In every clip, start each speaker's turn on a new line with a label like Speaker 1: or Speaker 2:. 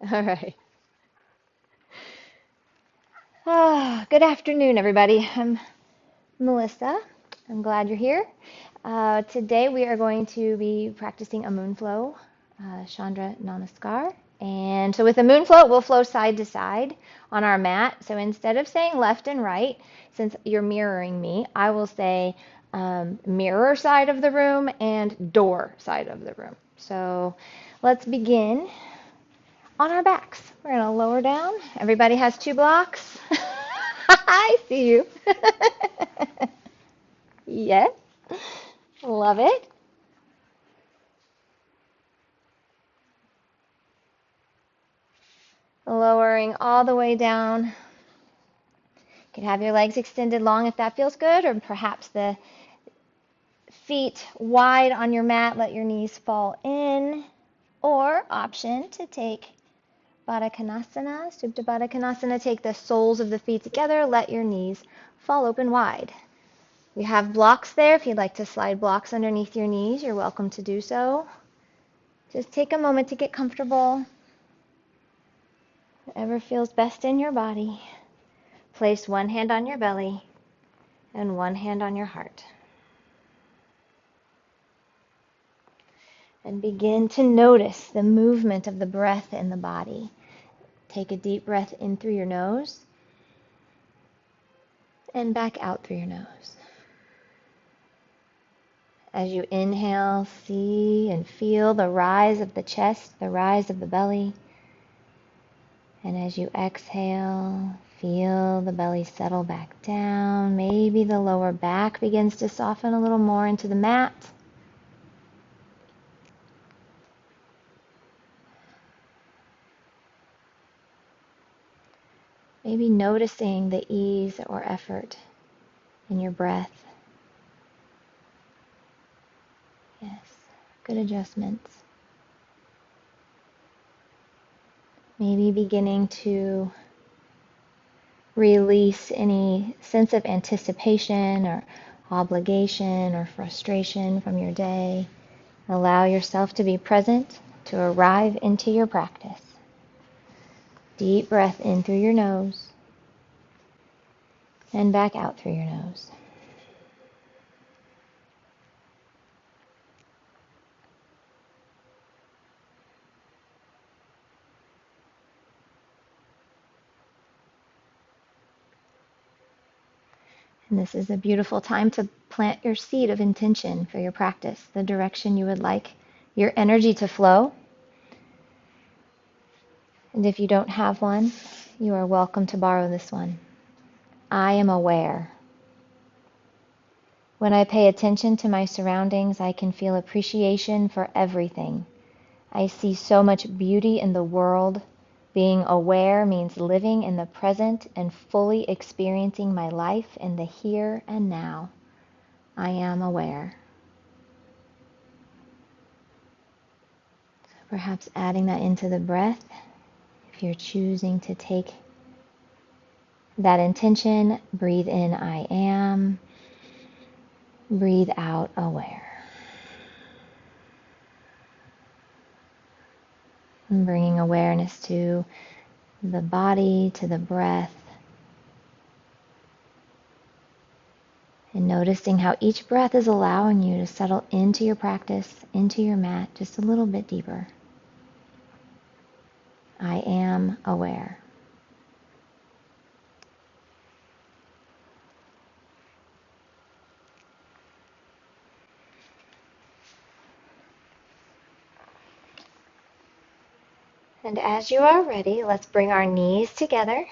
Speaker 1: All right. Good afternoon, everybody. I'm Melissa. I'm glad you're here. Today we are going to be practicing a moon flow, Chandra Namaskar. And so with the moon flow, we'll flow side to side on our mat. So instead of saying left and right, since you're mirroring me, I will say mirror side of the room and door side of the room. So let's begin on our backs. We're going to lower down. Everybody has 2 blocks. I see you. Yes, love it. Lowering all the way down. You can have your legs extended long if that feels good, or perhaps the feet wide on your mat. Let your knees fall in. Or option to take Baddha Konasana, Supta Baddha Konasana. Take the soles of the feet together. Let your knees fall open wide. We have blocks there. If you'd like to slide blocks underneath your knees, you're welcome to do so. Just take a moment to get comfortable. Whatever feels best in your body. Place one hand on your belly and one hand on your heart. And begin to notice the movement of the breath in the body. Take a deep breath in through your nose and back out through your nose. As you inhale, see and feel the rise of the chest, the rise of the belly. And as you exhale, feel the belly settle back down. Maybe the lower back begins to soften a little more into the mat. Maybe noticing the ease or effort in your breath. Yes, good adjustments. Maybe beginning to release any sense of anticipation or obligation or frustration from your day. Allow yourself to be present, to arrive into your practice. Deep breath in through your nose and back out through your nose. And this is a beautiful time to plant your seed of intention for your practice, the direction you would like your energy to flow. And if you don't have one, you are welcome to borrow this one. I am aware. When I pay attention to my surroundings, I can feel appreciation for everything. I see so much beauty in the world. Being aware means living in the present and fully experiencing my life in the here and now. I am aware. Perhaps adding that into the breath, if you're choosing to take that intention, breathe in, I am. Breathe out, aware. And bringing awareness to the body, to the breath, and noticing how each breath is allowing you to settle into your practice, into your mat, just a little bit deeper. I am aware. And as you are ready, let's bring our knees together.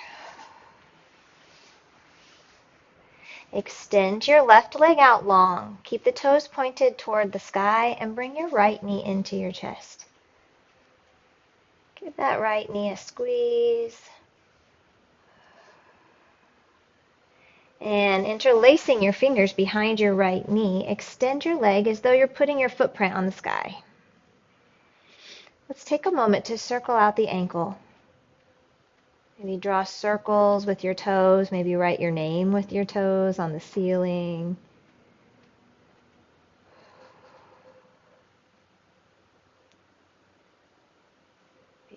Speaker 1: Extend your left leg out long. Keep the toes pointed toward the sky and bring your right knee into your chest. Give that right knee a squeeze. And interlacing your fingers behind your right knee, extend your leg as though you're putting your footprint on the sky. Let's take a moment to circle out the ankle. Maybe draw circles with your toes. Maybe write your name with your toes on the ceiling.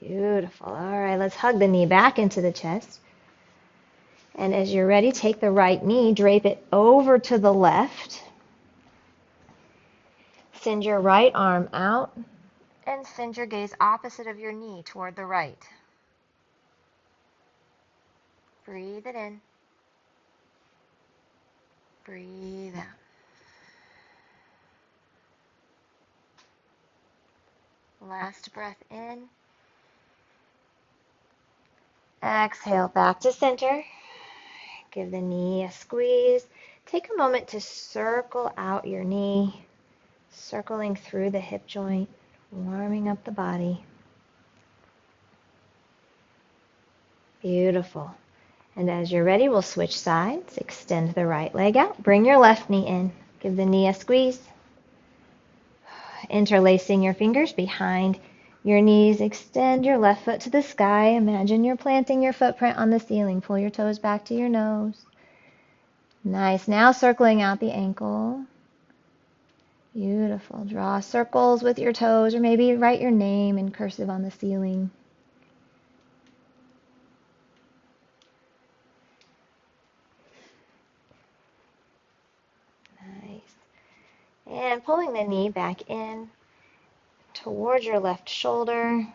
Speaker 1: Beautiful. All right, let's hug the knee back into the chest. And as you're ready, take the right knee, drape it over to the left. Send your right arm out and send your gaze opposite of your knee toward the right. Breathe it in. Breathe out. Last breath in. Exhale back to center. Give the knee a squeeze. Take a moment to circle out your knee, circling through the hip joint, warming up the body. Beautiful. And as you're ready, we'll switch sides. Extend the right leg out. Bring your left knee in. Give the knee a squeeze. Interlacing your fingers behind your knees. Extend your left foot to the sky. Imagine you're planting your footprint on the ceiling. Pull your toes back to your nose. Nice. Now circling out the ankle. Beautiful. Draw circles with your toes, or maybe write your name in cursive on the ceiling. Nice. And pulling the knee back in towards your left shoulder.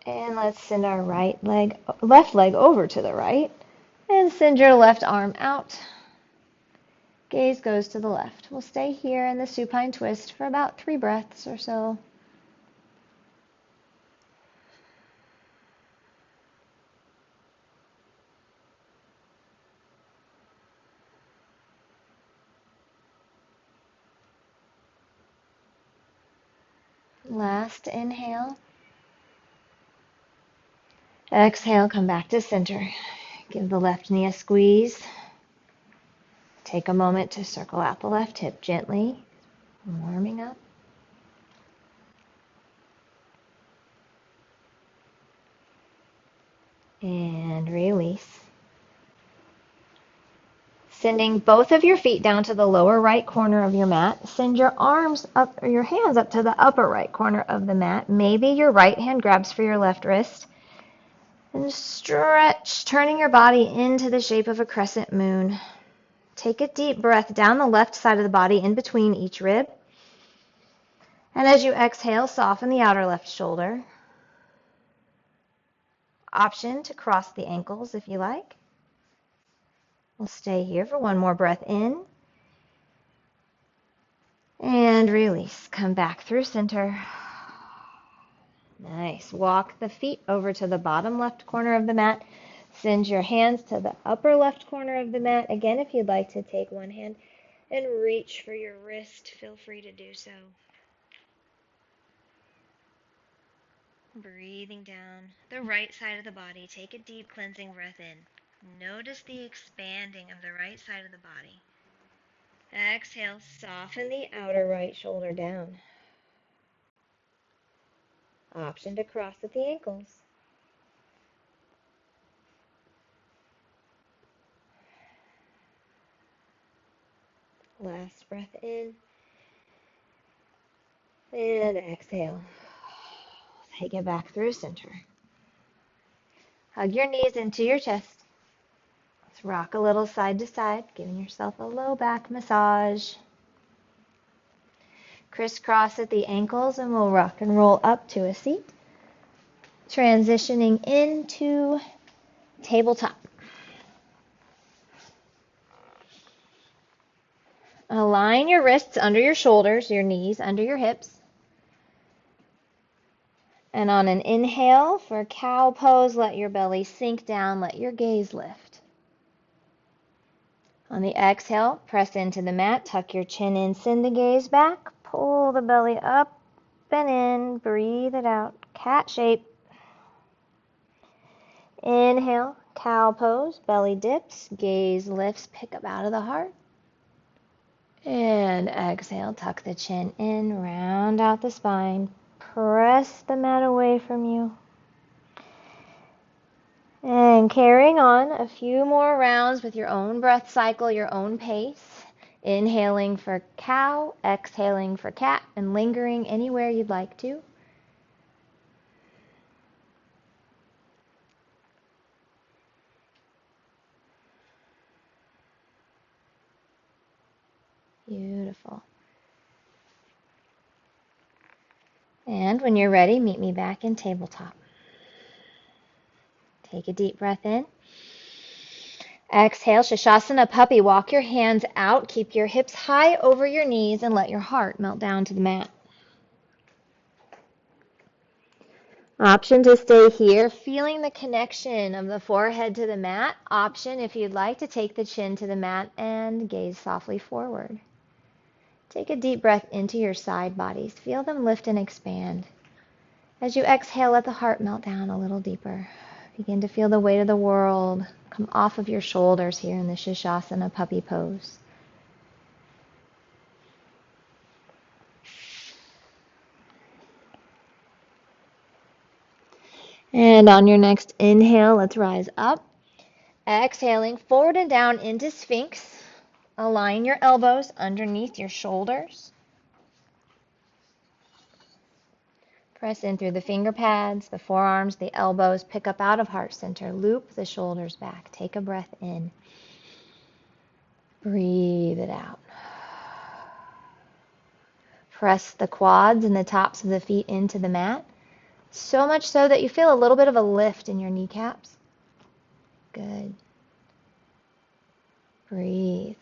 Speaker 1: And let's send our left leg over to the right. And send your left arm out. Gaze goes to the left. We'll stay here in the supine twist for about 3 breaths or so. Last inhale. Exhale, come back to center. Give the left knee a squeeze. Take a moment to circle out the left hip gently, warming up. And release. Sending both of your feet down to the lower right corner of your mat. Send your arms up, or your hands up to the upper right corner of the mat. Maybe your right hand grabs for your left wrist. And stretch, turning your body into the shape of a crescent moon. Take a deep breath down the left side of the body in between each rib. And as you exhale, soften the outer left shoulder. Option to cross the ankles if you like. We'll stay here for one more breath in. And release. Come back through center. Nice. Walk the feet over to the bottom left corner of the mat. Send your hands to the upper left corner of the mat. Again, if you'd like to take one hand and reach for your wrist, feel free to do so. Breathing down the right side of the body. Take a deep cleansing breath in. Notice the expanding of the right side of the body. Exhale, soften the outer right shoulder down. Option to cross at the ankles. Last breath in. And exhale. Take it back through center. Hug your knees into your chest. Let's rock a little side to side, giving yourself a low back massage. Crisscross at the ankles, and we'll rock and roll up to a seat. Transitioning into tabletop. Align your wrists under your shoulders, your knees under your hips. And on an inhale for cow pose, let your belly sink down, let your gaze lift. On the exhale, press into the mat, tuck your chin in, send the gaze back, pull the belly up and in, breathe it out, cat shape. Inhale, cow pose, belly dips, gaze lifts, pick up out of the heart. And exhale, tuck the chin in, round out the spine, press the mat away from you. And carrying on a few more rounds with your own breath cycle, your own pace. Inhaling for cow, exhaling for cat, and lingering anywhere you'd like to. Beautiful. And when you're ready, meet me back in tabletop. Take a deep breath in. Exhale, Shasana Puppy. Walk your hands out. Keep your hips high over your knees and let your heart melt down to the mat. Option to stay here, feeling the connection of the forehead to the mat. Option, if you'd like, to take the chin to the mat and gaze softly forward. Take a deep breath into your side bodies. Feel them lift and expand. As you exhale, let the heart melt down a little deeper. Begin to feel the weight of the world come off of your shoulders here in the Shasana Puppy pose. And on your next inhale, let's rise up. Exhaling, forward and down into Sphinx. Align your elbows underneath your shoulders. Press in through the finger pads, the forearms, the elbows. Pick up out of heart center. Loop the shoulders back. Take a breath in. Breathe it out. Press the quads and the tops of the feet into the mat. So much so that you feel a little bit of a lift in your kneecaps. Good. Breathe.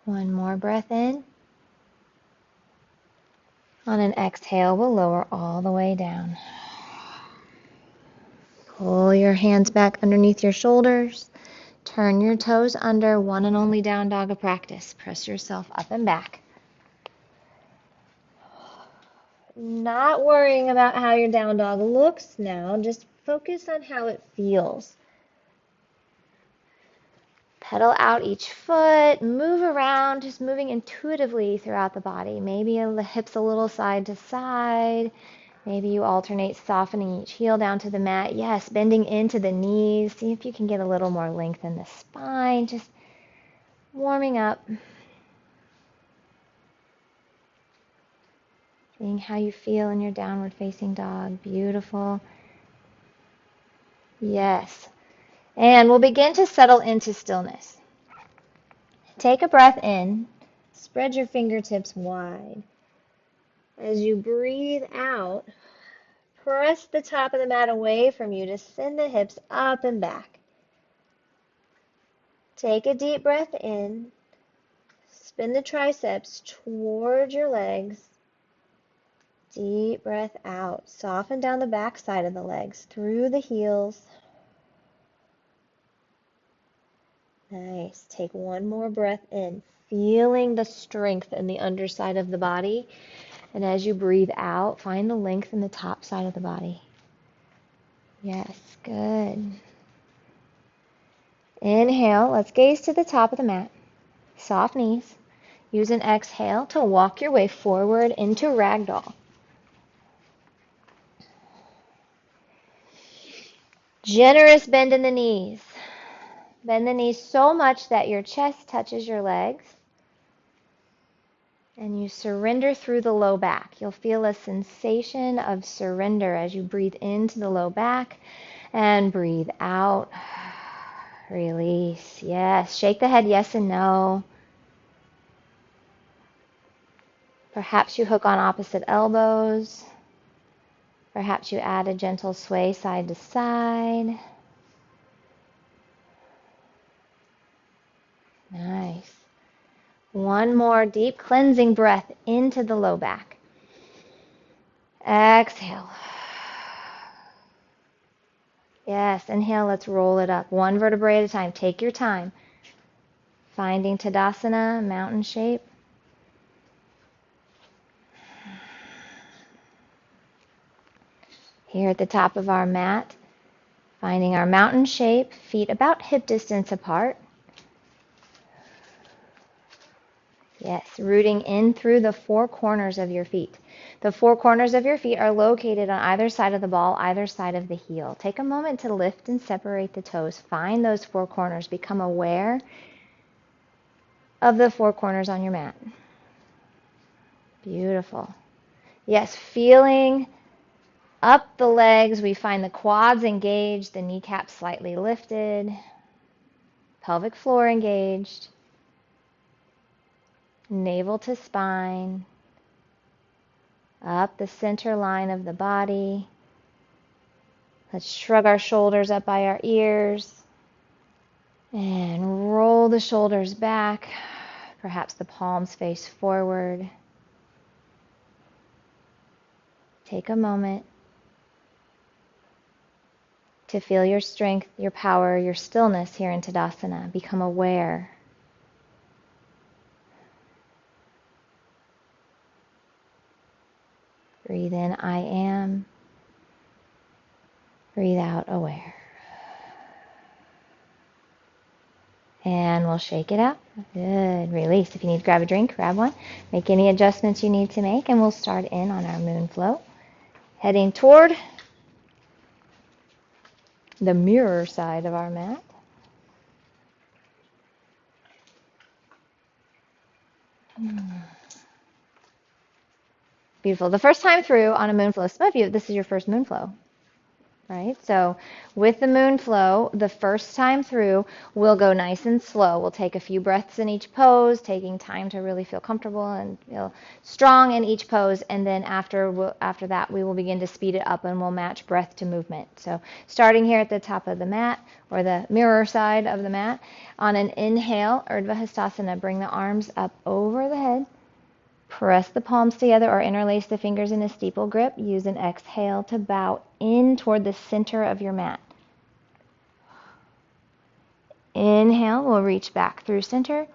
Speaker 1: One more breath in. On an exhale, we'll lower all the way down. Pull your hands back underneath your shoulders. Turn your toes under, one and only down dog of practice. Press yourself up and back. Not worrying about how your down dog looks now, just focus on how it feels. Pedal out each foot, move around, just moving intuitively throughout the body. Maybe the hips a little side to side. Maybe you alternate softening each heel down to the mat. Yes, bending into the knees. See if you can get a little more length in the spine. Just warming up. Seeing how you feel in your downward facing dog. Beautiful. Yes. And we'll begin to settle into stillness. Take a breath in. Spread your fingertips wide. As you breathe out, press the top of the mat away from you to send the hips up and back. Take a deep breath in. Spin the triceps toward your legs. Deep breath out. Soften down the back side of the legs through the heels. Nice. Take one more breath in, feeling the strength in the underside of the body. And as you breathe out, find the length in the top side of the body. Yes, good. Inhale. Let's gaze to the top of the mat. Soft knees. Use an exhale to walk your way forward into ragdoll. Generous bend in the knees. Bend the knees so much that your chest touches your legs. And you surrender through the low back. You'll feel a sensation of surrender as you breathe into the low back and breathe out. Release. Yes. Shake the head yes and no. Perhaps you hook on opposite elbows. Perhaps you add a gentle sway side to side. Nice. One more deep cleansing breath into the low back. Exhale. Yes, inhale, let's roll it up. One vertebrae at a time. Take your time. Finding Tadasana, mountain shape. Here at the top of our mat, finding our mountain shape, feet about hip distance apart. Yes, rooting in through the four corners of your feet. The four corners of your feet are located on either side of the ball, either side of the heel. Take a moment to lift and separate the toes. Find those four corners. Become aware of the four corners on your mat. Beautiful. Yes, feeling up the legs. We find the quads engaged, the kneecaps slightly lifted, pelvic floor engaged. navel to spine, up the center line of the body. Let's shrug our shoulders up by our ears and roll the shoulders back. Perhaps the palms face forward. Take a moment to feel your strength, your power, your stillness here in Tadasana. Become aware. Breathe in, I am. Breathe out, aware. And we'll shake it out. Good. Release. If you need to grab a drink, grab one. Make any adjustments you need to make, and we'll start in on our moon flow. Heading toward the mirror side of our mat. Beautiful. The first time through on a moon flow, some of you, this is your first moon flow, right? So with the moon flow, the first time through, we'll go nice and slow. We'll take a few breaths in each pose, taking time to really feel comfortable and feel strong in each pose. And then after that, we will begin to speed it up and we'll match breath to movement. So starting here at the top of the mat or the mirror side of the mat, on an inhale, Urdhva Hastasana, bring the arms up over the head. Press the palms together or interlace the fingers in a steeple grip. Use an exhale to bow in toward the center of your mat. Inhale, we'll reach back through center.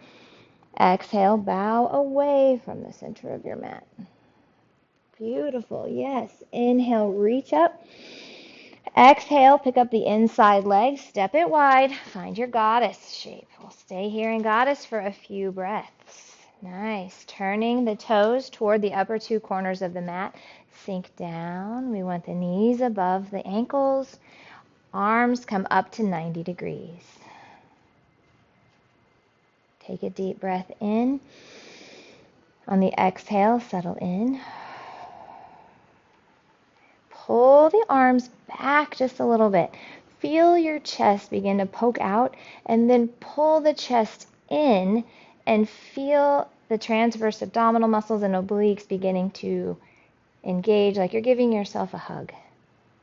Speaker 1: Exhale, bow away from the center of your mat. Beautiful, yes. Inhale, reach up. Exhale, pick up the inside leg, step it wide, find your goddess shape. We'll stay here in goddess for a few breaths. Nice. Turning the toes toward the upper two corners of the mat. Sink down. We want the knees above the ankles. Arms come up to 90 degrees. Take a deep breath in. On the exhale, settle in. Pull the arms back just a little bit. Feel your chest begin to poke out, and then pull the chest in and feel the transverse abdominal muscles and obliques beginning to engage like you're giving yourself a hug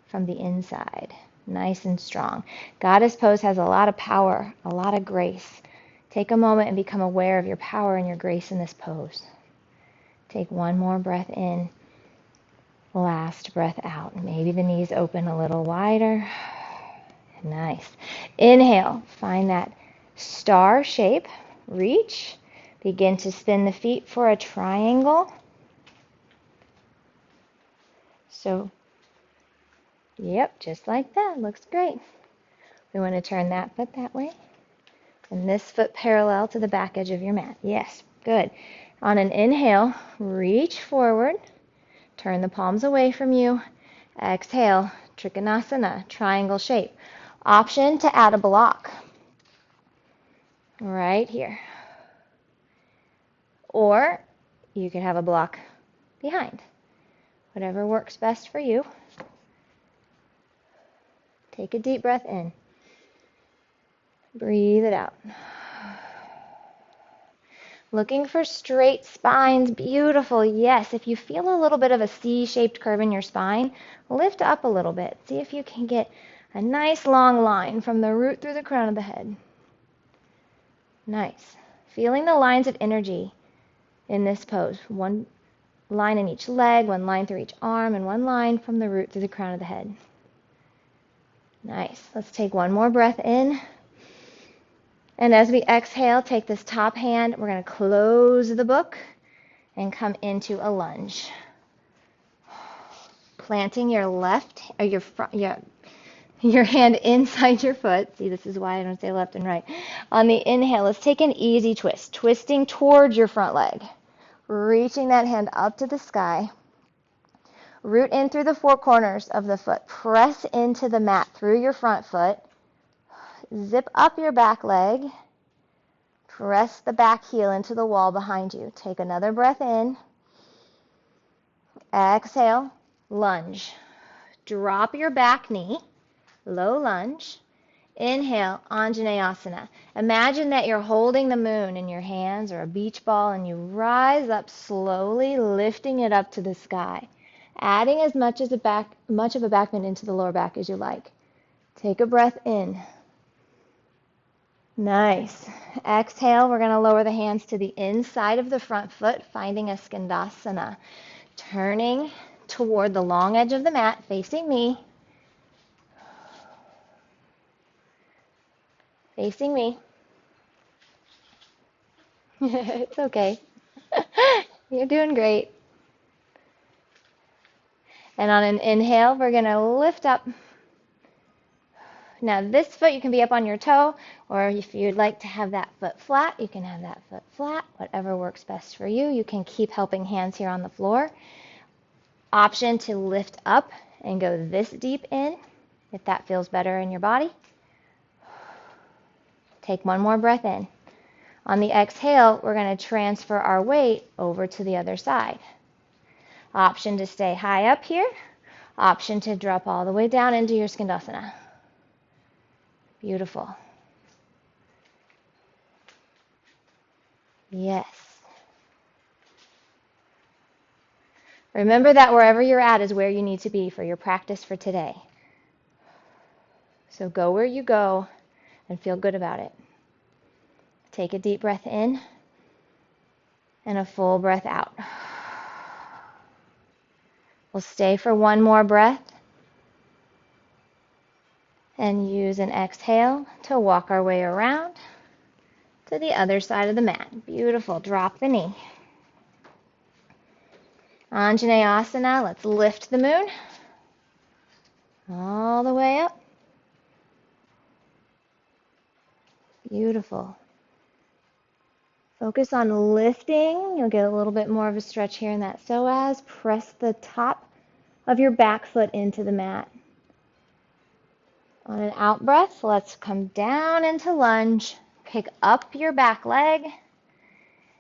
Speaker 1: from the inside. Nice and strong. Goddess pose has a lot of power, a lot of grace. Take a moment and become aware of your power and your grace in this pose. Take one more breath in. Last breath out. Maybe the knees open a little wider. Nice. Inhale. Find that star shape. Reach. Begin to spin the feet for a triangle. So, yep, just like that. Looks great. We want to turn that foot that way. And this foot parallel to the back edge of your mat. Yes, good. On an inhale, reach forward. Turn the palms away from you. Exhale, Trikonasana, triangle shape. Option to add a block. Right here. Or you could have a block behind. Whatever works best for you. Take a deep breath in. Breathe it out. Looking for straight spines. Beautiful. Yes, if you feel a little bit of a C-shaped curve in your spine, lift up a little bit. See if you can get a nice long line from the root through the crown of the head. Nice. Feeling the lines of energy in this pose. One line in each leg, one line through each arm, and one line from the root through the crown of the head. Nice. Let's take one more breath in. And as we exhale, take this top hand. We're going to close the book and come into a lunge. Planting your left or your hand inside your foot. See, this is why I don't say left and right. On the inhale, let's take an easy twist, twisting towards your front leg. Reaching that hand up to the sky. Root in through the four corners of the foot. Press into the mat through your front foot. Zip up your back leg. Press the back heel into the wall behind you. Take another breath in. Exhale, lunge. Drop your back knee, low lunge. Inhale, Anjaneyasana. Imagine that you're holding the moon in your hands or a beach ball and you rise up slowly, lifting it up to the sky, adding as much of a back bend into the lower back as you like. Take a breath in. Nice. Exhale, we're going to lower the hands to the inside of the front foot, finding a Skandasana. Turning toward the long edge of the mat, facing me. Facing me. It's okay. You're doing great. And on an inhale, we're going to lift up. Now this foot, you can be up on your toe, or if you'd like to have that foot flat, you can have that foot flat, whatever works best for you. You can keep helping hands here on the floor. Option to lift up and go this deep in, if that feels better in your body. Take one more breath in. On the exhale, we're going to transfer our weight over to the other side. Option to stay high up here. Option to drop all the way down into your Skandasana. Beautiful. Yes. Remember that wherever you're at is where you need to be for your practice for today. So go where you go and feel good about it. Take a deep breath in and a full breath out. We'll stay for one more breath and use an exhale to walk our way around to the other side of the mat. Beautiful. Drop the knee. Anjaneyasana. Let's lift the moon all the way up. Beautiful. Focus on lifting. You'll get a little bit more of a stretch here in that psoas. Press the top of your back foot into the mat. On an out breath, let's come down into lunge. Pick up your back leg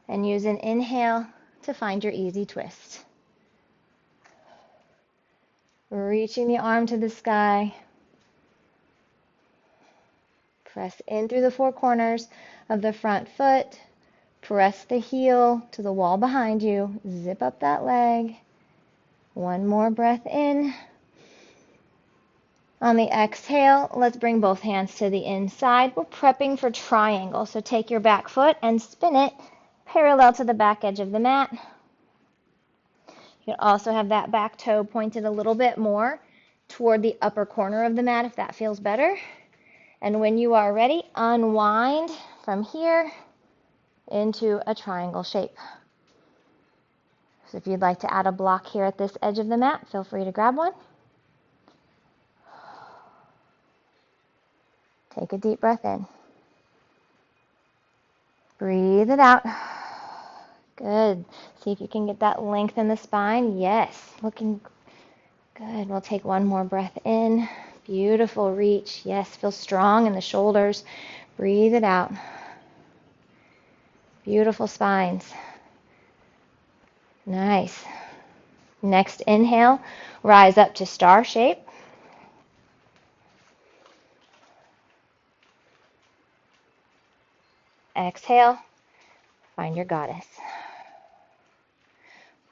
Speaker 1: and use an inhale to find your easy twist. Reaching the arm to the sky. Press in through the four corners of the front foot. Press the heel to the wall behind you. Zip up that leg. One more breath in. On the exhale, let's bring both hands to the inside. We're prepping for triangle. So take your back foot and spin it parallel to the back edge of the mat. You can also have that back toe pointed a little bit more toward the upper corner of the mat if that feels better. And when you are ready, unwind from here into a triangle shape. So if you'd like to add a block here at this edge of the mat, feel free to grab one. Take a deep breath in. Breathe it out. Good. See if you can get that length in the spine. Yes, looking good. We'll take one more breath in. Beautiful reach. Yes, feel strong in the shoulders. Breathe it out. Beautiful spines. Nice. Next inhale, rise up to star shape. Exhale, find your goddess.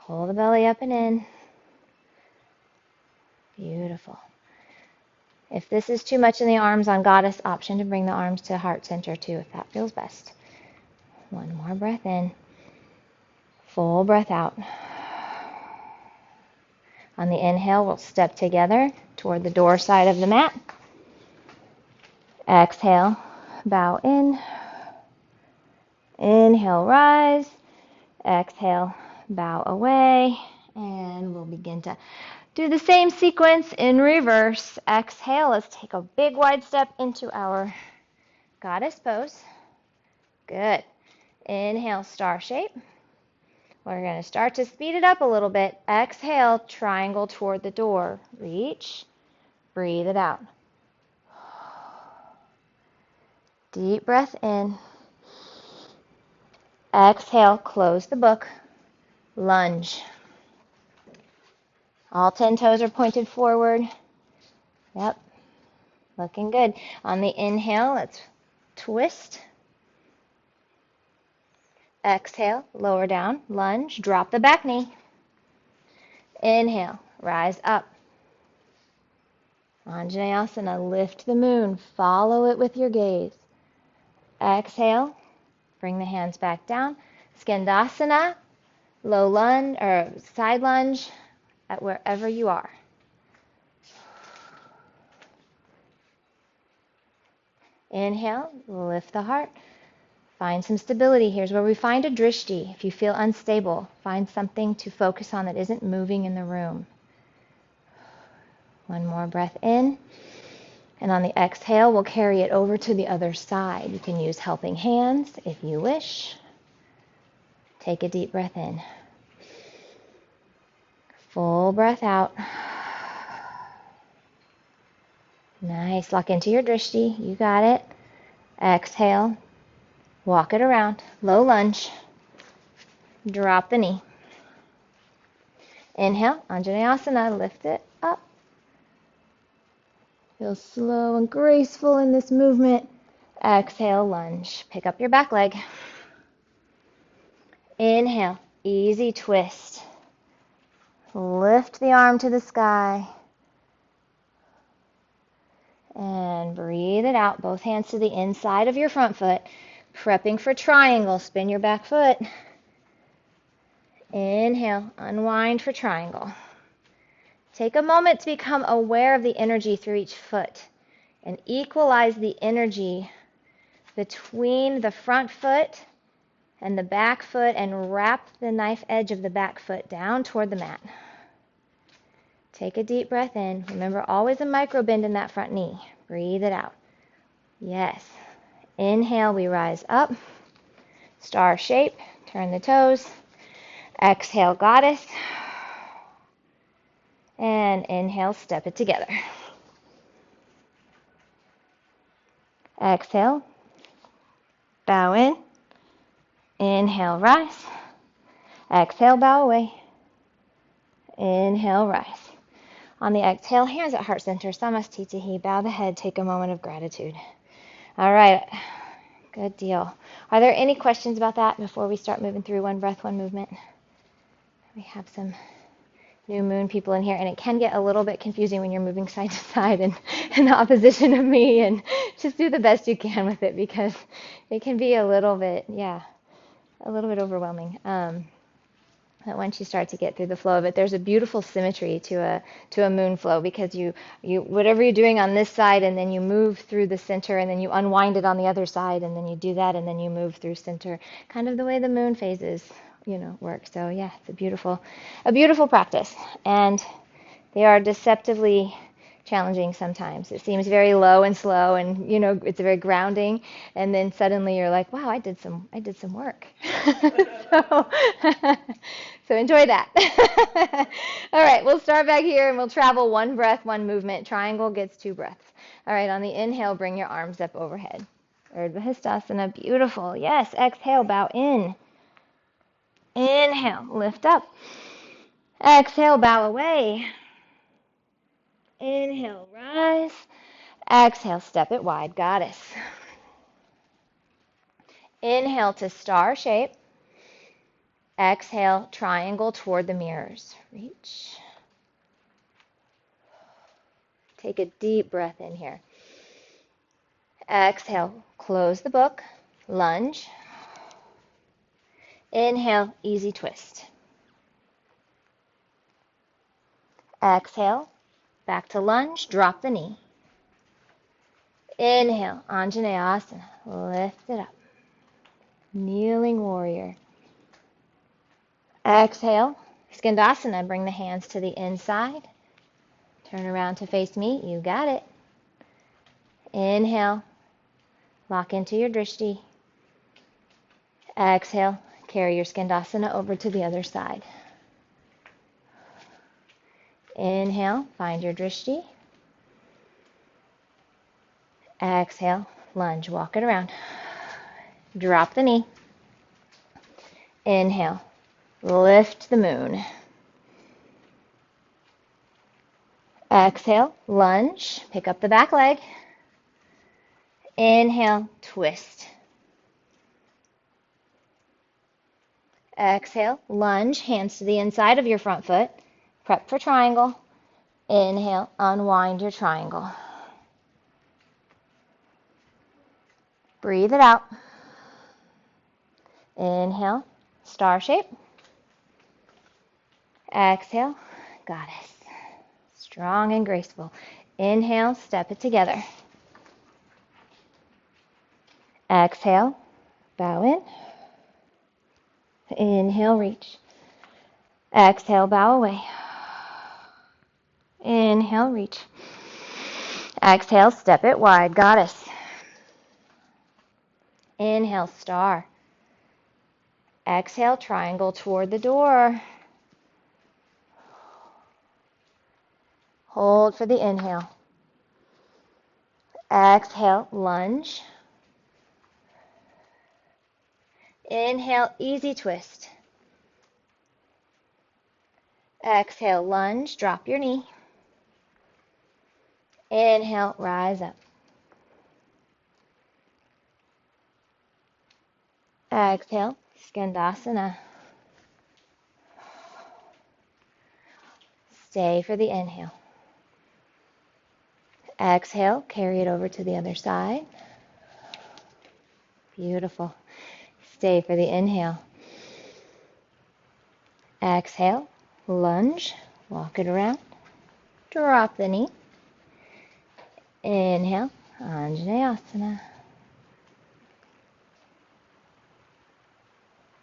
Speaker 1: Pull the belly up and in. Beautiful. If this is too much in the arms on goddess, option to bring the arms to heart center too, if that feels best. One more breath in. Full breath out. On the inhale, we'll step together toward the door side of the mat. Exhale, bow in. Inhale, rise. Exhale, bow away. And we'll begin to do the same sequence in reverse. Exhale, let's take a big wide step into our goddess pose. Good. Inhale, star shape. We're going to start to speed it up a little bit. Exhale, triangle toward the door. Reach. Breathe it out. Deep breath in. Exhale, close the book. Lunge. All 10 toes are pointed forward. Yep. Looking good. On the inhale, let's twist. Exhale, lower down, lunge, drop the back knee. Inhale, rise up. Anjaneyasana, lift the moon. Follow it with your gaze. Exhale, bring the hands back down. Skandasana, low lunge or side lunge at wherever you are. Inhale, lift the heart. Find some stability. Here's where we find a drishti. If you feel unstable, find something to focus on that isn't moving in the room. One more breath in. And on the exhale, we'll carry it over to the other side. You can use helping hands if you wish. Take a deep breath in. Full breath out. Nice. Lock into your drishti. You got it. Exhale. Walk it around. Low lunge. Drop the knee. Inhale. Anjaneyasana. Lift it up. Feel slow and graceful in this movement. Exhale. Lunge. Pick up your back leg. Inhale. Easy twist. Lift the arm to the sky. And breathe it out. Both hands to the inside of your front foot. Prepping for triangle. Spin your back foot. Inhale. Unwind for triangle. Take a moment to become aware of the energy through each foot and equalize the energy between the front foot and the back foot and wrap the knife edge of the back foot down toward the mat. Take a deep breath in. Remember, always a micro bend in that front knee. Breathe it out. Yes. Inhale, we rise up. Star shape. Turn the toes. Exhale, goddess. And inhale, step it together. Exhale. Bow in. Inhale, rise. Exhale, bow away. Inhale, rise. On the exhale, hands at heart center, samastitihi. Bow the head, take a moment of gratitude. All right, good deal. Are there any questions about that before we start moving through one breath, one movement? We have some new moon people in here, and it can get a little bit confusing when you're moving side to side and in the opposition of me, and just do the best you can with it because it can be a little bit overwhelming. That once you start to get through the flow of it, there's a beautiful symmetry to a moon flow because you whatever you're doing on this side, and then you move through the center, and then you unwind it on the other side, and then you do that, and then you move through center, kind of the way the moon phases, work. So yeah, it's a beautiful practice, and they are deceptively challenging sometimes. It seems very low and slow, and it's very grounding, and then suddenly you're like, wow, I did some work. so, so enjoy that. All right, we'll start back here and we'll travel one breath, one movement. Triangle gets 2 breaths. All right, on the inhale, bring your arms up overhead. Urdhva Hastasana, beautiful. Yes, exhale, bow in. Inhale, lift up. Exhale, bow away. Inhale, rise. Exhale, step it wide, goddess. Inhale to star shape. Exhale, triangle toward the mirrors. Reach. Take a deep breath in here. Exhale, close the book. Lunge. Inhale, easy twist. Exhale, back to lunge, drop the knee. Inhale, Anjaneyasana, lift it up. Kneeling warrior. Exhale, Skandasana, bring the hands to the inside. Turn around to face me, you got it. Inhale, lock into your drishti. Exhale, carry your Skandasana over to the other side. Inhale, find your drishti. Exhale, lunge, walk it around. Drop the knee. Inhale, lift the moon. Exhale, lunge, pick up the back leg. Inhale, twist. Exhale, lunge, hands to the inside of your front foot. Prep for triangle. Inhale, unwind your triangle. Breathe it out. Inhale, star shape. Exhale, goddess. Strong and graceful. Inhale, step it together. Exhale, bow in. Inhale, reach. Exhale, bow away. Inhale, reach. Exhale, step it wide, goddess. Inhale, star. Exhale, triangle toward the door. Hold for the inhale. Exhale, lunge. Inhale, easy twist. Exhale, lunge, drop your knee. Inhale, rise up. Exhale, Skandasana. Stay for the inhale. Exhale, carry it over to the other side. Beautiful. Stay for the inhale. Exhale, lunge, walk it around. Drop the knee. Inhale, Anjaneyasana.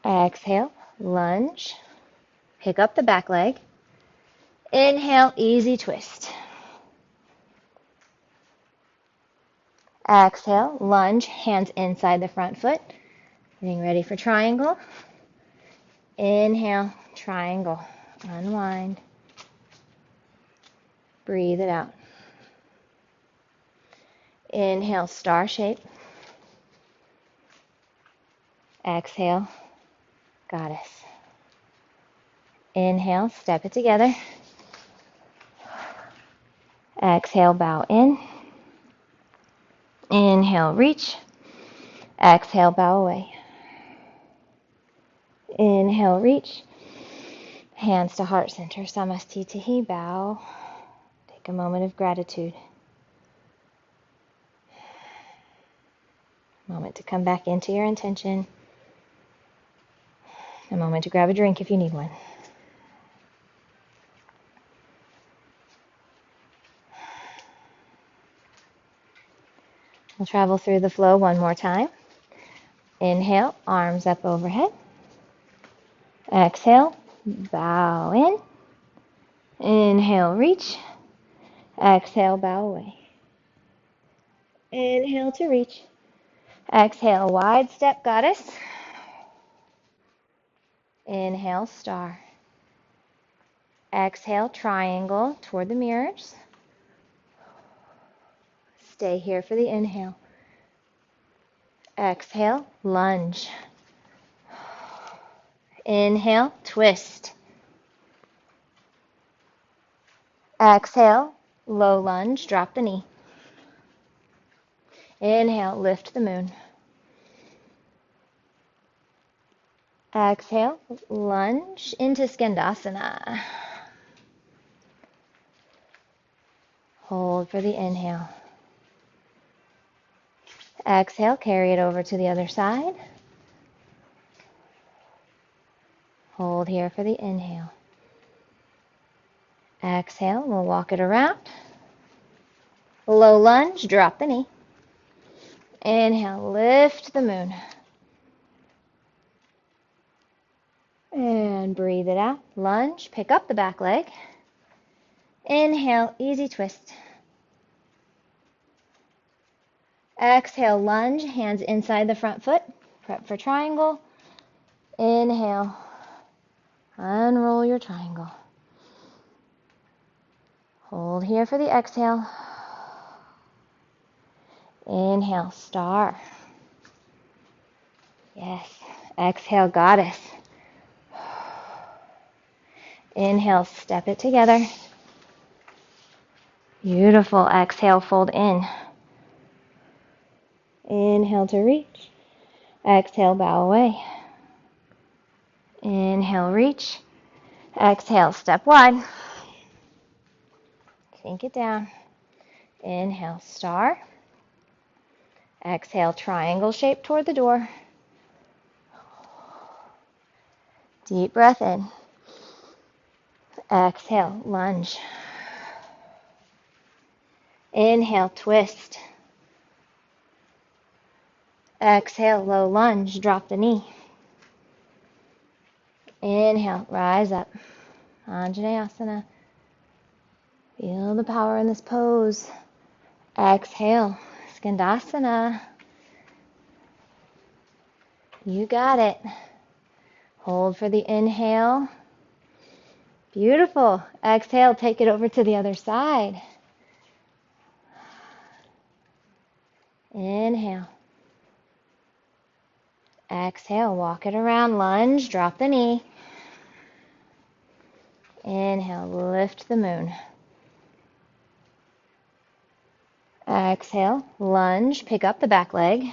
Speaker 1: Exhale, lunge. Pick up the back leg. Inhale, easy twist. Exhale, lunge, hands inside the front foot. Getting ready for triangle. Inhale, triangle. Unwind. Breathe it out. Inhale, star shape. Exhale, goddess. Inhale, step it together. Exhale, bow in. Inhale, reach. Exhale, bow away. Inhale, reach. Hands to heart center, Samastitihi, bow. Take a moment of gratitude. A moment to come back into your intention. A moment to grab a drink if you need one. We'll travel through the flow one more time. Inhale, arms up overhead. Exhale, bow in. Inhale, reach. Exhale, bow away. Inhale to reach. Exhale, wide step, goddess. Inhale, star. Exhale, triangle toward the mirrors. Stay here for the inhale. Exhale, lunge. Inhale, twist. Exhale, low lunge, drop the knee. Inhale, lift the moon. Exhale, lunge into Skandasana. Hold for the inhale. Exhale, carry it over to the other side. Hold here for the inhale. Exhale, we'll walk it around. Low lunge, drop the knee. Inhale, lift the moon. And breathe it out. Lunge, pick up the back leg. Inhale, easy twist. Exhale, lunge, hands inside the front foot. Prep for triangle. Inhale, unroll your triangle. Hold here for the exhale. Inhale, star. Yes. Exhale, goddess. Inhale, step it together. Beautiful. Exhale, fold in. Inhale to reach. Exhale, bow away. Inhale, reach. Exhale, step wide. Sink it down. Inhale, star. Exhale, triangle shape toward the door. Deep breath in. Exhale, lunge. Inhale, twist. Exhale, low lunge, drop the knee. Inhale, rise up. Anjaneyasana. Feel the power in this pose. Exhale, Skandasana. You got it. Hold for the inhale. Beautiful. Exhale, take it over to the other side. Inhale. Exhale, walk it around, lunge, drop the knee. Inhale, lift the moon. Exhale, lunge, pick up the back leg.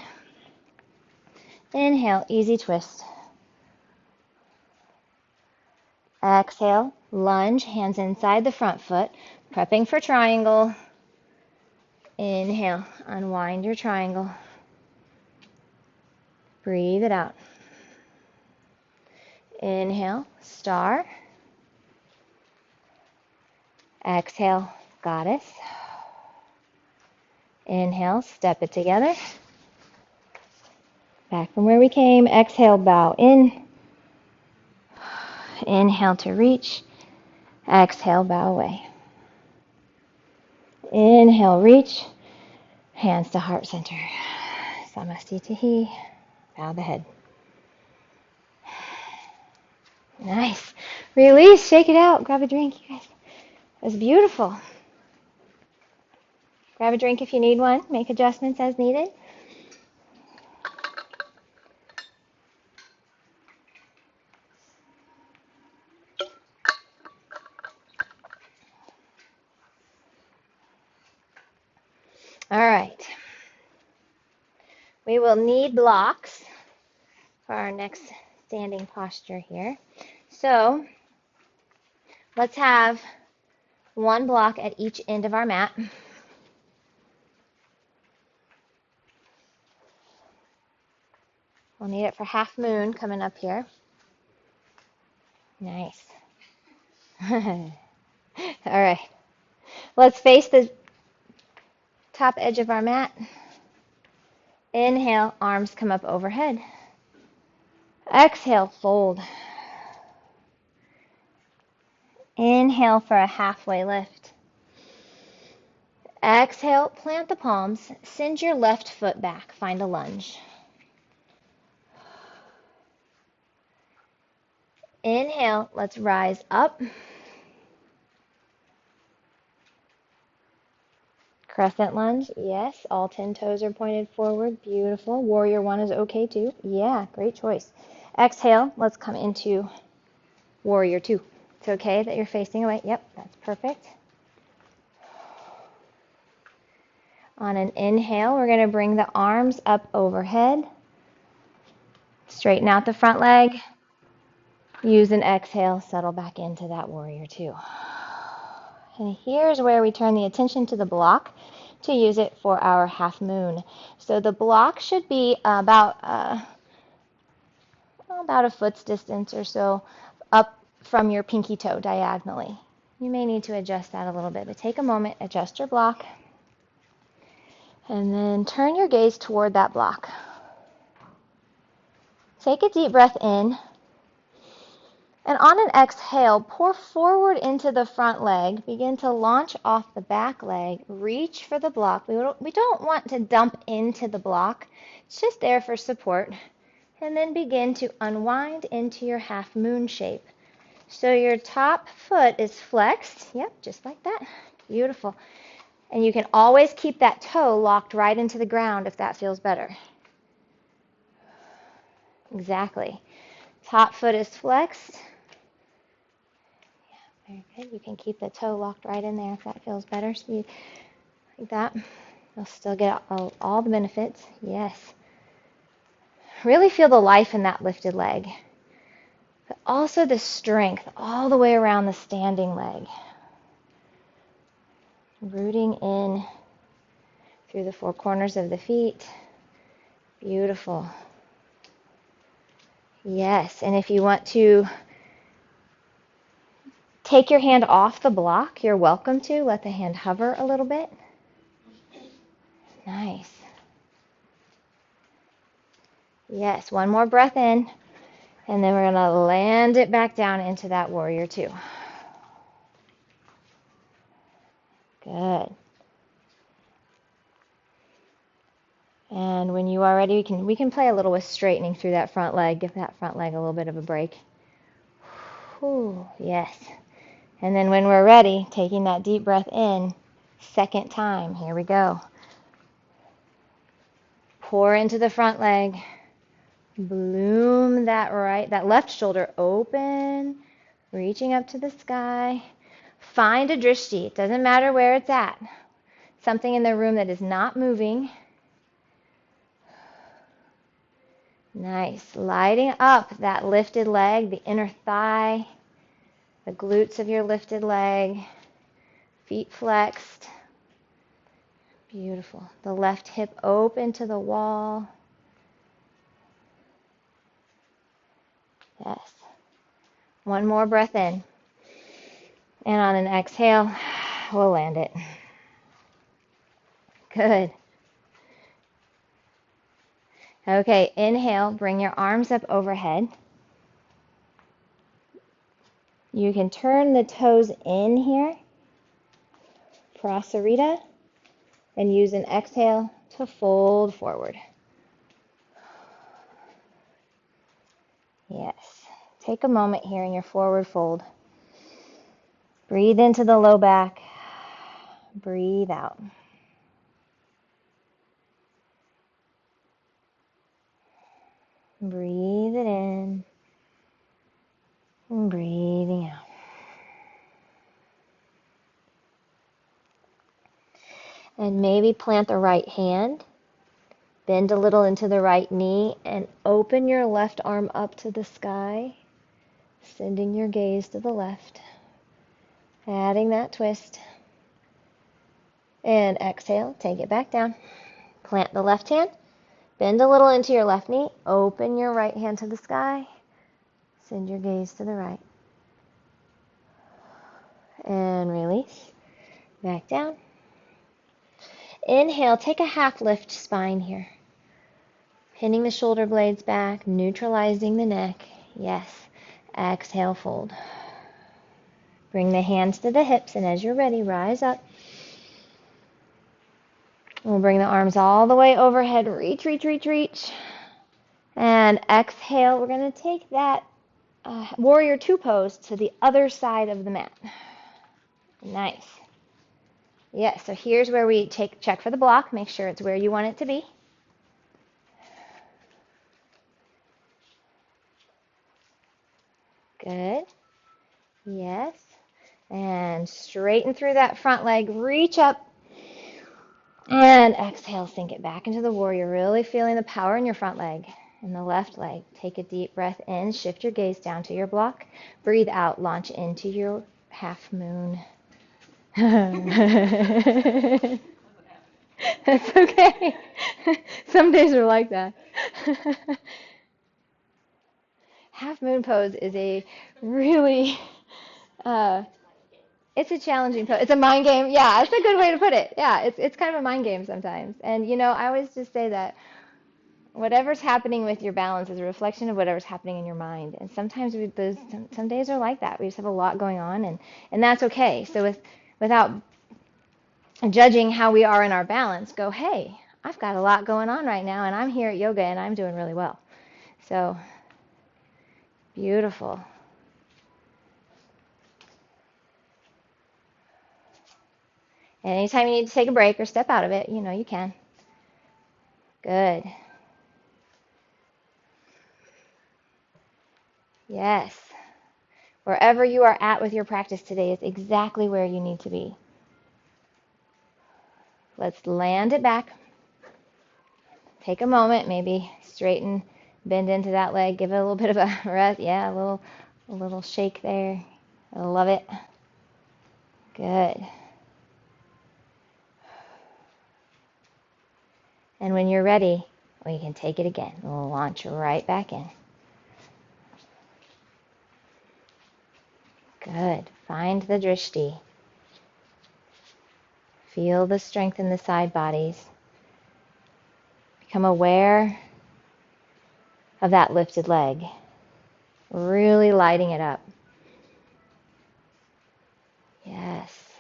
Speaker 1: Inhale, easy twist. Exhale, lunge, hands inside the front foot, prepping for triangle. Inhale, unwind your triangle. Breathe it out. Inhale, star. Exhale, goddess. Inhale, step it together. Back from where we came. Exhale, bow in. Inhale to reach. Exhale, bow away. Inhale, reach. Hands to heart center. Samastitihi. Bow the head. Nice. Release. Shake it out. Grab a drink, you guys. That's beautiful. Grab a drink if you need one. Make adjustments as needed. All right. We will need blocks for our next standing posture here. So let's have one block at each end of our mat. We'll need it for half moon coming up here. Nice. All right. Let's face the top edge of our mat. Inhale, arms come up overhead. Exhale, fold. Inhale for a halfway lift. Exhale, plant the palms. Send your left foot back. Find a lunge. Inhale, let's rise up. Crescent lunge, yes. All 10 toes are pointed forward. Beautiful. Warrior one is okay too. Yeah, great choice. Exhale, let's come into warrior two. It's okay that you're facing away. Yep, that's perfect. On an inhale, we're going to bring the arms up overhead. Straighten out the front leg. Use an exhale, settle back into that warrior two. And here's where we turn the attention to the block to use it for our half moon. So the block should be about a foot's distance or so up from your pinky toe diagonally. You may need to adjust that a little bit, but take a moment, adjust your block, and then turn your gaze toward that block. Take a deep breath in. And on an exhale, pour forward into the front leg. Begin to launch off the back leg. Reach for the block. We don't want to dump into the block. It's just there for support. And then begin to unwind into your half moon shape. So your top foot is flexed. Yep, just like that. Beautiful. And you can always keep that toe locked right into the ground if that feels better. Exactly. Top foot is flexed. Very good. You can keep the toe locked right in there if that feels better. So like that. You'll still get all the benefits. Yes. Really feel the life in that lifted leg, but also the strength all the way around the standing leg. Rooting in through the four corners of the feet. Beautiful. Yes, and if you want to take your hand off the block, you're welcome to. Let the hand hover a little bit. Nice. Yes, one more breath in, and then we're going to land it back down into that warrior two. Good. And when you are ready, we can play a little with straightening through that front leg. Give that front leg a little bit of a break. Whew, yes. And then when we're ready, taking that deep breath in, second time. Here we go. Pour into the front leg. Bloom that left shoulder open, reaching up to the sky. Find a drishti. It doesn't matter where it's at. Something in the room that is not moving. Nice. Lighting up that lifted leg, the inner thigh, the glutes of your lifted leg, feet flexed. Beautiful. The left hip open to the wall. Yes. One more breath in. And on an exhale, we'll land it. Good. Okay, inhale, bring your arms up overhead. You can turn the toes in here, Prasarita, and use an exhale to fold forward. Yes. Take a moment here in your forward fold. Breathe into the low back. Breathe out. Breathe it in. And breathing out. And maybe plant the right hand. Bend a little into the right knee and open your left arm up to the sky. Sending your gaze to the left. Adding that twist. And exhale, take it back down. Plant the left hand. Bend a little into your left knee. Open your right hand to the sky. Send your gaze to the right. And release. Back down. Inhale, take a half lift spine here. Pinning the shoulder blades back, neutralizing the neck. Yes. Exhale, fold. Bring the hands to the hips, and as you're ready, rise up. We'll bring the arms all the way overhead. Reach, reach, reach, reach. And exhale, we're going to take that warrior two pose to the other side of the mat. Nice. Yes, so here's where we check for the block. Make sure it's where you want it to be. Good. Yes. And straighten through that front leg. Reach up. And exhale, sink it back into the warrior. Really feeling the power in your front leg and the left leg. Take a deep breath in. Shift your gaze down to your block. Breathe out. Launch into your half moon. That's okay. Some days are like that. Half moon pose is a really, it's a challenging pose. It's a mind game. Yeah, it's a good way to put it. Yeah, it's kind of a mind game sometimes. And I always just say that whatever's happening with your balance is a reflection of whatever's happening in your mind. And sometimes some days are like that. We just have a lot going on, and that's okay. So without judging how we are in our balance, go, hey, I've got a lot going on right now, and I'm here at yoga, and I'm doing really well. So beautiful. And anytime you need to take a break or step out of it, you can. Good. Yes. Wherever you are at with your practice today is exactly where you need to be. Let's land it back. Take a moment, maybe straighten Bend into that leg. Give it a little bit of a rest. Yeah, a little shake there. I love it. Good. And when you're ready, we can take it again. We'll launch right back in. Good. Find the drishti. Feel the strength in the side bodies. Become aware of that lifted leg. Really lighting it up. Yes.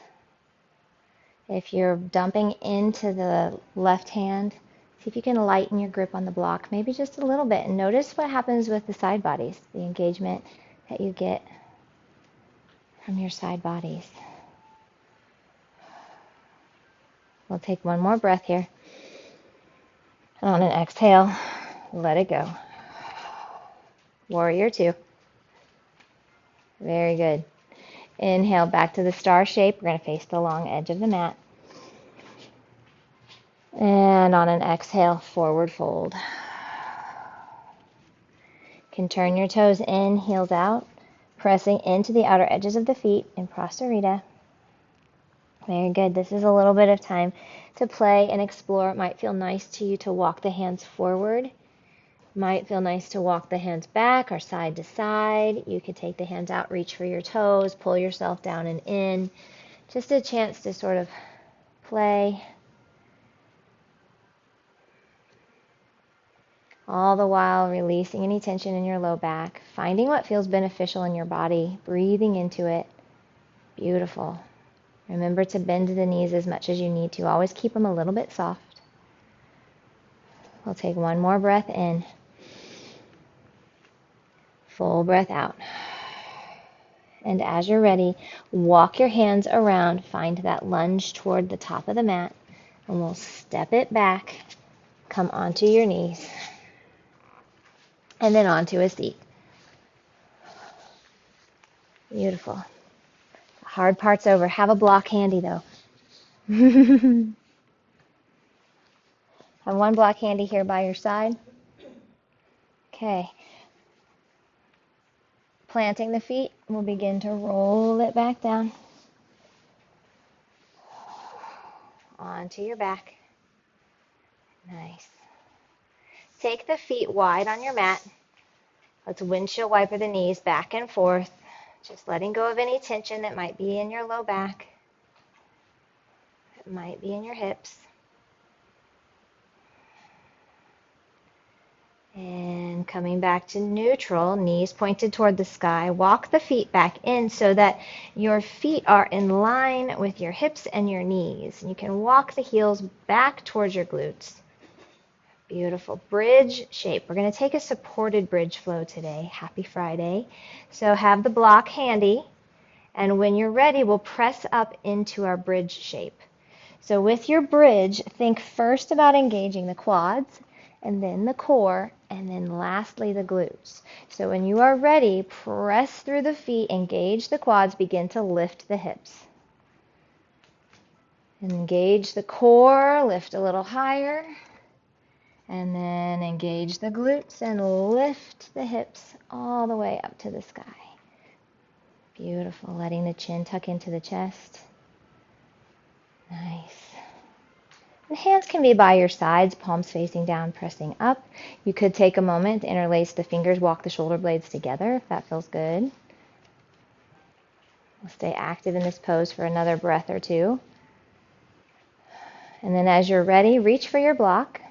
Speaker 1: If you're dumping into the left hand, see if you can lighten your grip on the block, maybe just a little bit. And notice what happens with the side bodies, the engagement that you get from your side bodies. We'll take one more breath here. And on an exhale, let it go. Warrior two. Very good. Inhale back to the star shape. We're going to face the long edge of the mat. And on an exhale, forward fold. You can turn your toes in, heels out, pressing into the outer edges of the feet in Prasarita. Very good. This is a little bit of time to play and explore. It might feel nice to you to walk the hands forward. Might feel nice to walk the hands back or side to side. You could take the hands out, reach for your toes, pull yourself down and in. Just a chance to sort of play. All the while releasing any tension in your low back, finding what feels beneficial in your body, breathing into it. Beautiful. Remember to bend the knees as much as you need to. Always keep them a little bit soft. We'll take one more breath in. Full breath out. And as you're ready, walk your hands around. Find that lunge toward the top of the mat. And we'll step it back. Come onto your knees. And then onto a seat. Beautiful. The hard part's over. Have a block handy though. Have one block handy here by your side. Okay. Planting the feet, we'll begin to roll it back down. Onto your back. Nice. Take the feet wide on your mat. Let's windshield wiper the knees back and forth. Just letting go of any tension that might be in your low back. It might be in your hips. And coming back to neutral, knees pointed toward the sky. Walk the feet back in so that your feet are in line with your hips and your knees. And you can walk the heels back towards your glutes. Beautiful. Bridge shape. We're going to take a supported bridge flow today. Happy Friday. So have the block handy. And when you're ready, we'll press up into our bridge shape. So with your bridge, think first about engaging the quads, and then the core, and then lastly the glutes. So when you are ready, press through the feet, engage the quads, begin to lift the hips. Engage the core, lift a little higher, and then engage the glutes and lift the hips all the way up to the sky. Beautiful, letting the chin tuck into the chest. Nice. The hands can be by your sides, palms facing down, pressing up. You could take a moment to interlace the fingers, walk the shoulder blades together if that feels good. We'll stay active in this pose for another breath or two. And then as you're ready, reach for your block.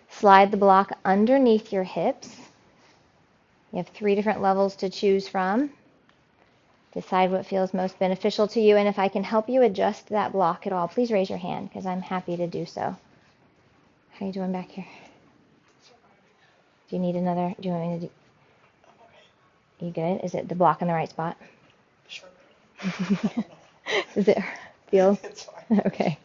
Speaker 1: Slide the block underneath your hips. You have 3 different levels to choose from. Decide what feels most beneficial to you, and if I can help you adjust that block at all, please raise your hand because I'm happy to do so. How are you doing back here? Do you need another? Do you want me to do? You good? Is it the block in the right spot?
Speaker 2: Sure.
Speaker 1: Does it feel?
Speaker 2: It's fine.
Speaker 1: Okay.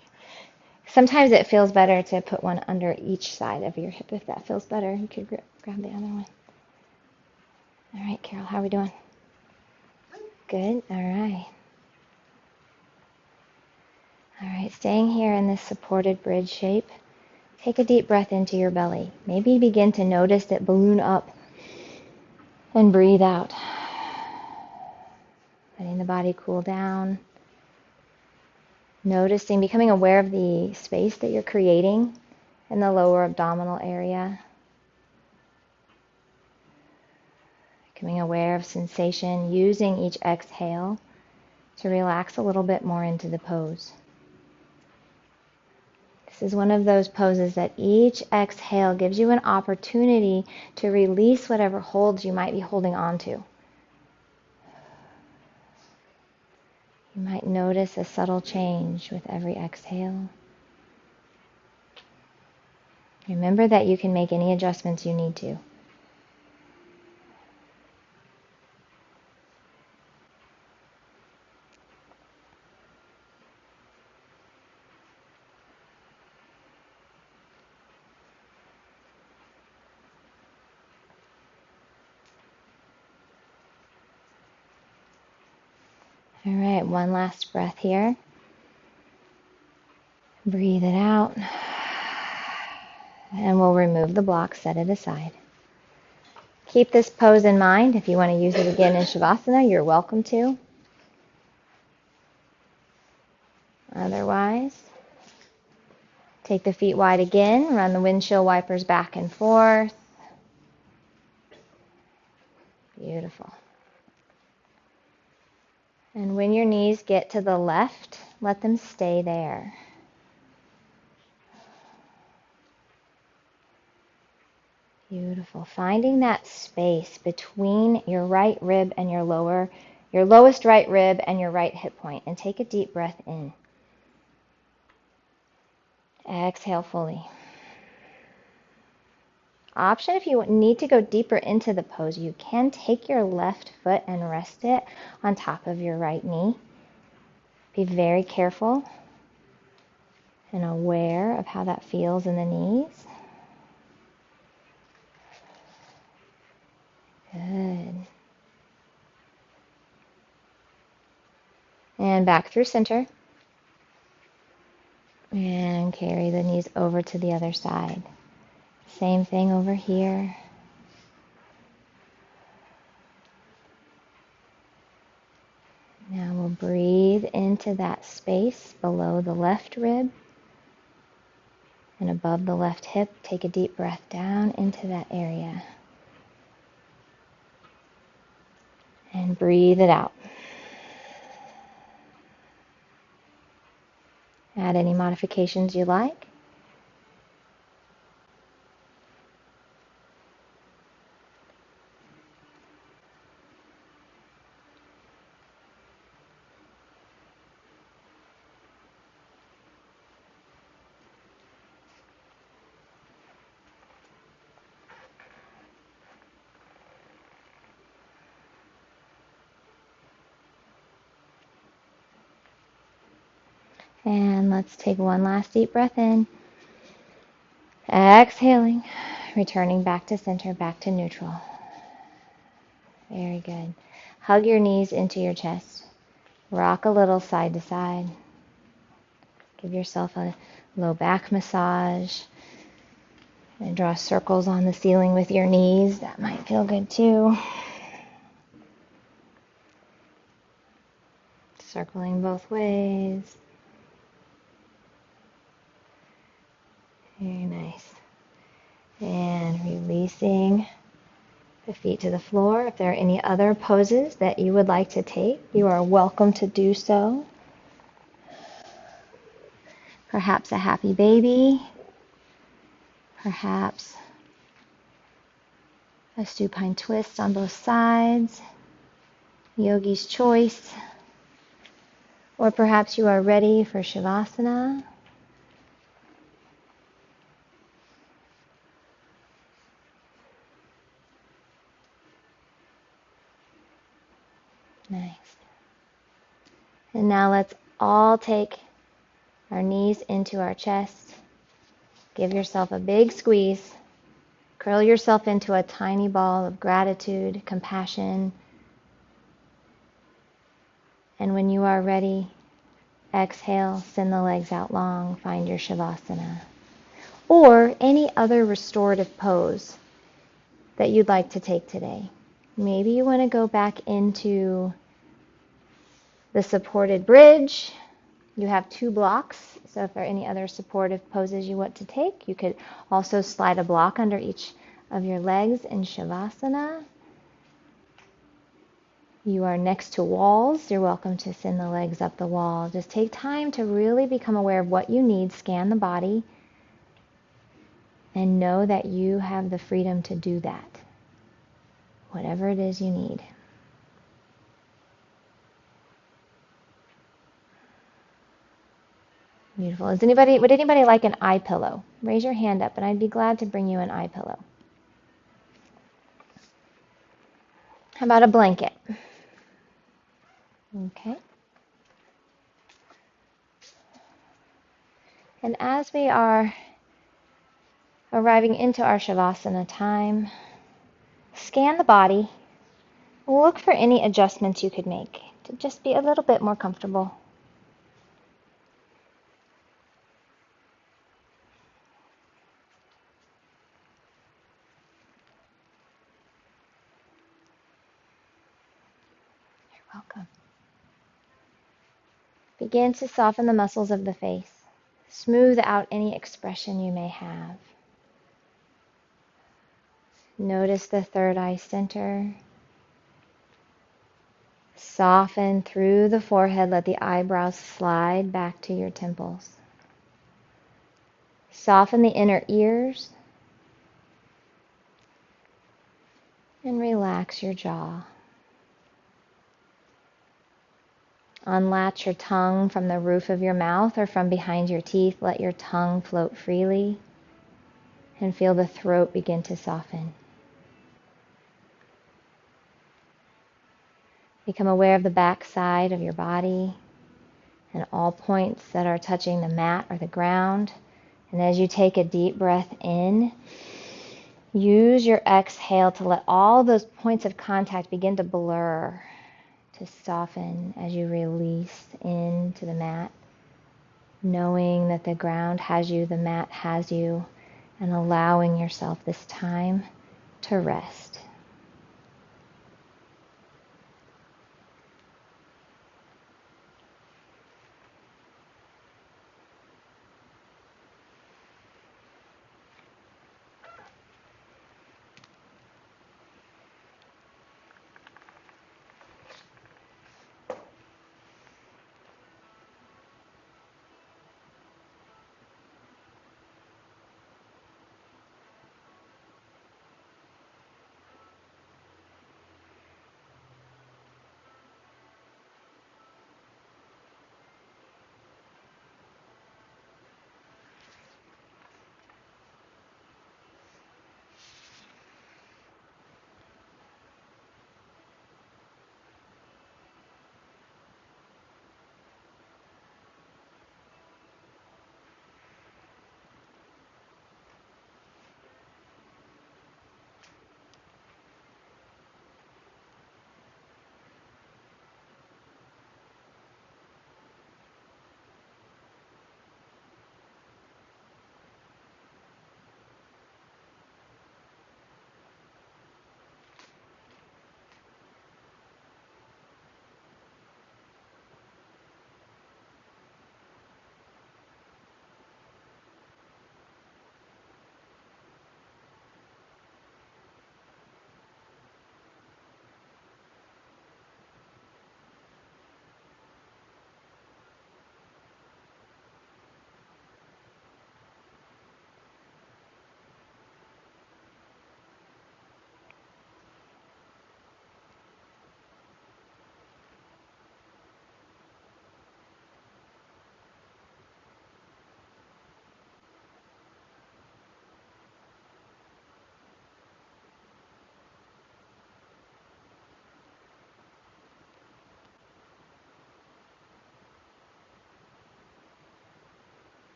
Speaker 1: Sometimes it feels better to put one under each side of your hip. If that feels better, you could grab the other one. All right, Carol, how are we doing? Good. All right. All right, staying here in this supported bridge shape. Take a deep breath into your belly. Maybe begin to notice it balloon up and breathe out. Letting the body cool down. Noticing, becoming aware of the space that you're creating in the lower abdominal area. Becoming aware of sensation, using each exhale to relax a little bit more into the pose. This is one of those poses that each exhale gives you an opportunity to release whatever holds you might be holding on to. You might notice a subtle change with every exhale. Remember that you can make any adjustments you need to. All right, one last breath here. Breathe it out. And we'll remove the block, set it aside. Keep this pose in mind. If you want to use it again in Shavasana, you're welcome to. Otherwise, take the feet wide again. Run the windshield wipers back and forth. Beautiful. And when your knees get to the left, let them stay there. Beautiful. Finding that space between your right rib and your lowest right rib and your right hip point. And take a deep breath in. Exhale fully. Option, if you need to go deeper into the pose, you can take your left foot and rest it on top of your right knee. Be very careful and aware of how that feels in the knees. Good. And back through center. And carry the knees over to the other side. Same thing over here. Now we'll breathe into that space below the left rib and above the left hip. Take a deep breath down into that area. And breathe it out. Add any modifications you like. And let's take one last deep breath in. Exhaling, returning back to center, back to neutral. Very good. Hug your knees into your chest. Rock a little side to side. Give yourself a low back massage. And draw circles on the ceiling with your knees. That might feel good too. Circling both ways. Very nice. And releasing the feet to the floor. If there are any other poses that you would like to take, you are welcome to do so. Perhaps a happy baby. Perhaps a supine twist on both sides. Yogi's choice. Or perhaps you are ready for Shavasana. Nice. And now let's all take our knees into our chest. Give yourself a big squeeze. Curl yourself into a tiny ball of gratitude, compassion. And when you are ready, exhale, send the legs out long, find your Shavasana. or any other restorative pose that you'd like to take today. Maybe you want to go back into the supported bridge. You have 2 blocks, so if there are any other supportive poses you want to take, you could also slide a block under each of your legs in Shavasana. You are next to walls. You're welcome to send the legs up the wall. Just take time to really become aware of what you need. Scan the body and know that you have the freedom to do that, whatever it is you need. Beautiful. Would anybody like an eye pillow? Raise your hand up and I'd be glad to bring you an eye pillow. How about a blanket? Okay. And as we are arriving into our Shavasana time, scan the body. Look for any adjustments you could make to just be a little bit more comfortable. You're welcome. Begin to soften the muscles of the face. Smooth out any expression you may have. Notice the third eye center. Soften through the forehead. Let the eyebrows slide back to your temples. Soften the inner ears. And relax your jaw. Unlatch your tongue from the roof of your mouth or from behind your teeth. Let your tongue float freely. And feel the throat begin to soften. Become aware of the back side of your body and all points that are touching the mat or the ground. And as you take a deep breath in, use your exhale to let all those points of contact begin to blur, to soften as you release into the mat, knowing that the ground has you, the mat has you, and allowing yourself this time to rest.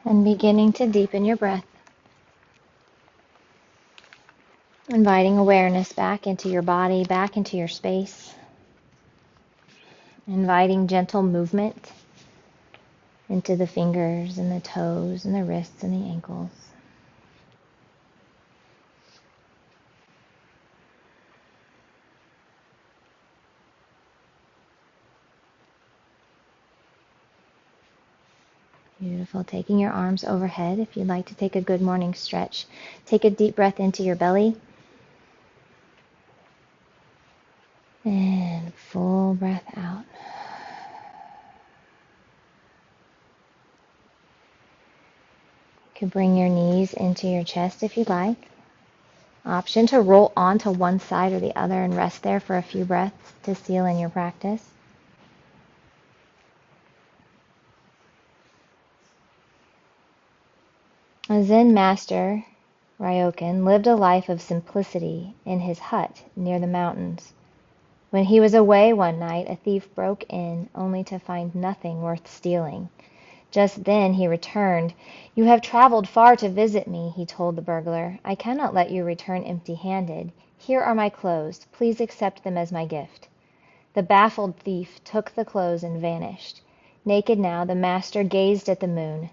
Speaker 1: And beginning to deepen your breath, inviting awareness back into your body, back into your space, inviting gentle movement into the fingers and the toes and the wrists and the ankles. Beautiful. Taking your arms overhead. If you'd like to take a good morning stretch, take a deep breath into your belly. And full breath out. You can bring your knees into your chest if you'd like. Option to roll onto one side or the other and rest there for a few breaths to seal in your practice. A Zen master, Ryokan, lived a life of simplicity in his hut near the mountains. When he was away one night, a thief broke in, only to find nothing worth stealing. Just then he returned. "You have traveled far to visit me," he told the burglar. "I cannot let you return empty-handed. Here are my clothes. Please accept them as my gift." The baffled thief took the clothes and vanished. Naked now, the master gazed at the moon.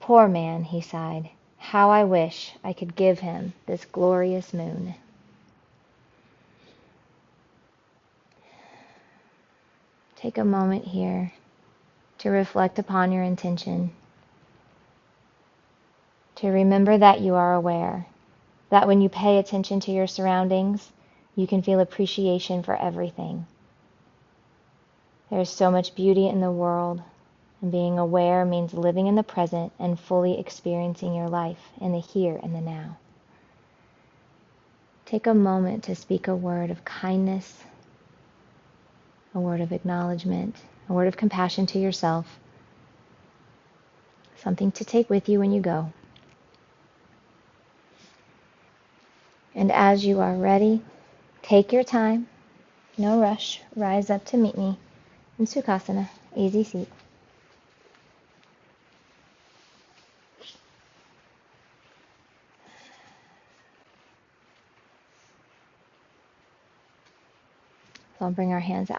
Speaker 1: "Poor man," he sighed. "How I wish I could give him this glorious moon." Take a moment here to reflect upon your intention, to remember that you are aware, that when you pay attention to your surroundings, you can feel appreciation for everything. There is so much beauty in the world, and being aware means living in the present and fully experiencing your life in the here and the now. Take a moment to speak a word of kindness, a word of acknowledgement, a word of compassion to yourself, something to take with you when you go. And as you are ready, take your time, no rush, rise up to meet me in Sukhasana, easy seat. So I'll bring our hands at